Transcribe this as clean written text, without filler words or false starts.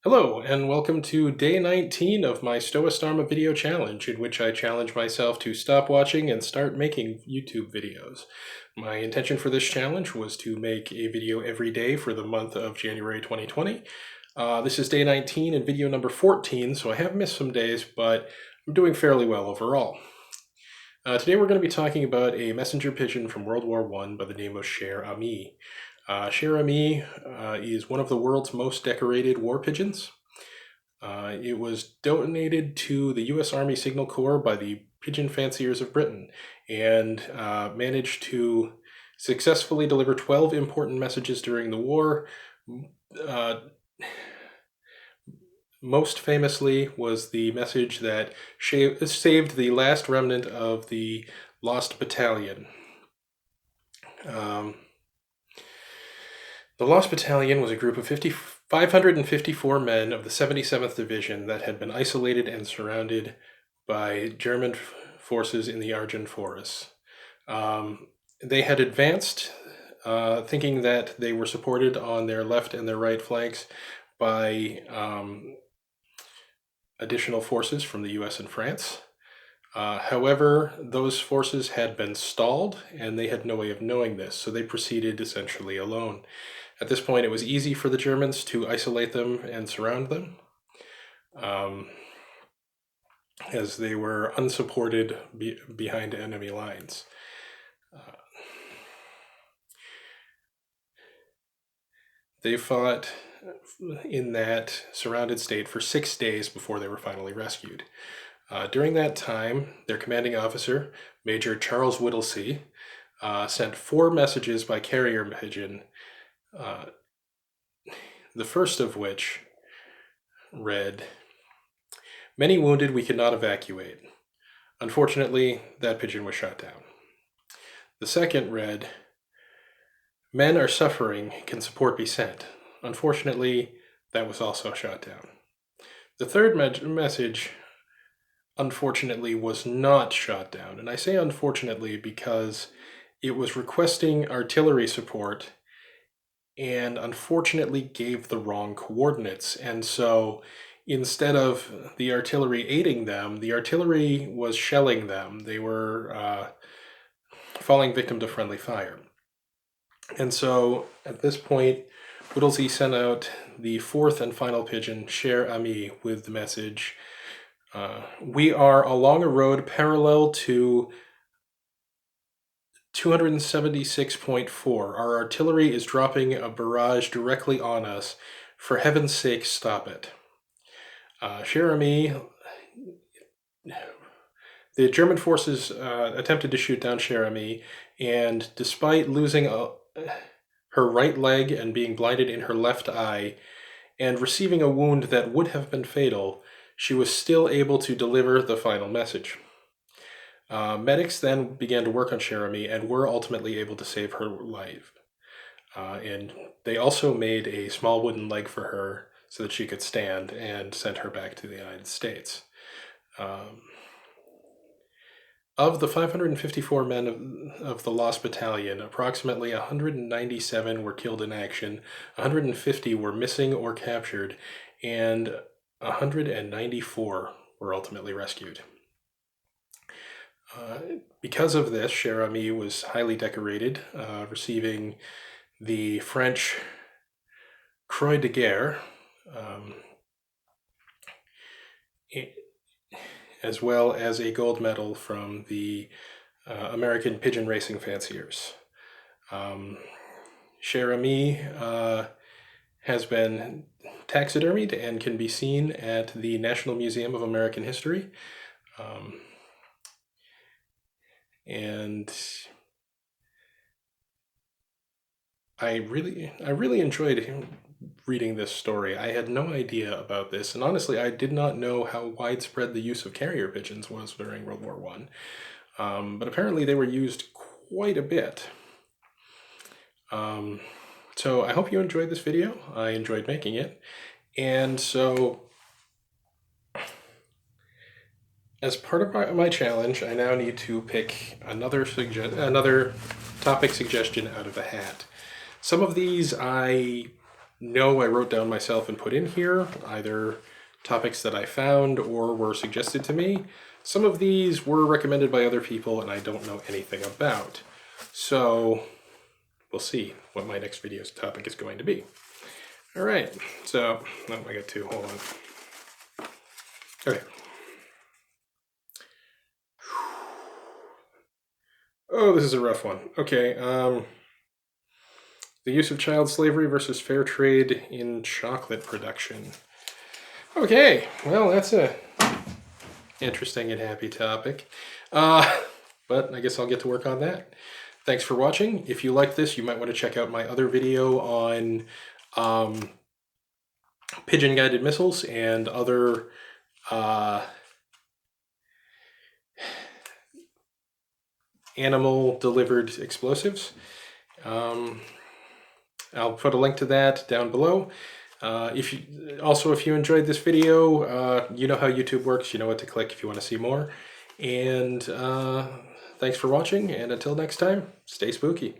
Hello, and welcome to day 19 of my StoWaStarMa video challenge, in which I challenge myself to stop watching and start making YouTube videos. My intention for this challenge was to make a video every day for the month of January 2020. This is day 19 and video number 14, so I have missed some days, but I'm doing fairly well overall. Today we're going to be talking about a messenger pigeon from World War I by the name of Cher Ami. Cher Ami is one of the world's most decorated war pigeons. It was donated to the U.S. Army Signal Corps by the Pigeon Fanciers of Britain and managed to successfully deliver 12 important messages during the war. Most famously was the message that saved the last remnant of the Lost Battalion. The Lost Battalion was a group of 554 men of the 77th Division that had been isolated and surrounded by German forces in the Ardennes forests. They had advanced, thinking that they were supported on their left and their right flanks by additional forces from the US and France. However, those forces had been stalled, and they had no way of knowing this, so they proceeded essentially alone. At this point, it was easy for the Germans to isolate them and surround them, as they were unsupported behind enemy lines. They fought in that surrounded state for 6 days before they were finally rescued. During that time, their commanding officer, Major Charles Whittlesey, sent 4 messages by carrier pigeon, the first of which read, "Many wounded we could not evacuate. Unfortunately, that pigeon was shot down." The second read, "Men are suffering, can support be sent? Unfortunately, that was also shot down." The third message, unfortunately, was not shot down. And I say unfortunately because it was requesting artillery support and unfortunately gave the wrong coordinates. And so instead of the artillery aiding them, the artillery was shelling them. They were falling victim to friendly fire. And so at this point, Whittlesey sent out the 4th and final pigeon, Cher Ami, with the message, "We are along a road parallel to 276.4. Our artillery is dropping a barrage directly on us. For heaven's sake, stop it." Cher Ami, the German forces attempted to shoot down Cher Ami, and despite losing her right leg and being blinded in her left eye, and receiving a wound that would have been fatal, she was still able to deliver the final message. Medics then began to work on Cher Ami and were ultimately able to save her life. And they also made a small wooden leg for her so that she could stand, and sent her back to the United States. Of the 554 men of the Lost Battalion, approximately 197 were killed in action, 150 were missing or captured, and 194 were ultimately rescued. Because of this, Cher Ami was highly decorated, receiving the French Croix de Guerre, as well as a gold medal from the American Pigeon Racing Fanciers. Cher Ami has been taxidermied and can be seen at the National Museum of American History. And I really enjoyed reading this story. I had no idea about this, and honestly, I did not know how widespread the use of carrier pigeons was during World War I. But apparently they were used quite a bit. So I hope you enjoyed this video. I enjoyed making it. And so, as part of my challenge, I now need to pick another topic suggestion out of the hat. Some of these I know I wrote down myself and put in here, either topics that I found or were suggested to me. Some of these were recommended by other people and I don't know anything about. So we'll see what my next video's topic is going to be. All right, so, oh, I got two, hold on. Okay. Oh, this is a rough one. Okay, the use of child slavery versus fair trade in chocolate production. Okay, well, that's a interesting and happy topic. But I guess I'll get to work on that. Thanks for watching. If you like this, you might want to check out my other video on pigeon guided missiles and other animal delivered explosives. I'll put a link to that down below. If you enjoyed this video, you know how YouTube works, you know what to click if you want to see more. And thanks for watching, and until next time, stay spooky.